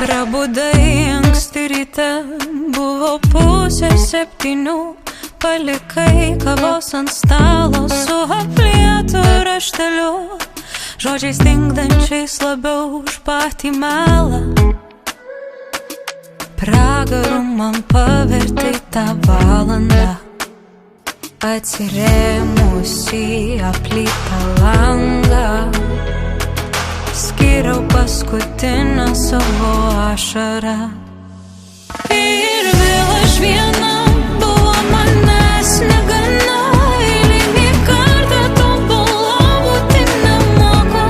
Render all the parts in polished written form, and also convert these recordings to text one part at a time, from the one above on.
Prabudai anksti ryte, buvo 6:30, palikai kavos ant stalo su aplietu rašteliu, žodžiais dingdančiais labiau už patį melą. Pragaru man pavertai tą valandą, atsirėmus į aplytą langą, skyriau paskutinę savo ašarą. Ir vėl aš viena, buvo manęs negana, eilinį kartą tobula būti nemoku.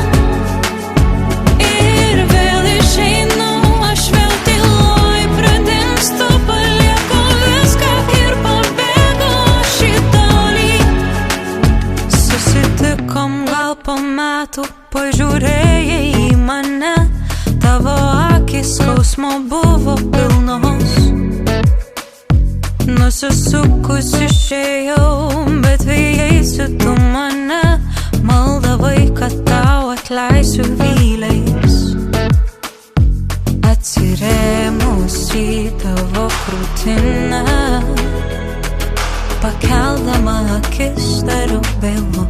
Ir vėl išeinu, aš vėl tyloj pradingstu, palieku viską ir pabėgu aš į tolį. Susitikom gal po metų, pažiūrėjai į mane, tavo akis skausmo buvo pilnos. Nusisukus išėjau, bet vėjaisi tu mane, maldavai, kad tau atleisiu vyliais. Atsirėmus į tavo krūtinę, pakeldama akis tariu vėlu.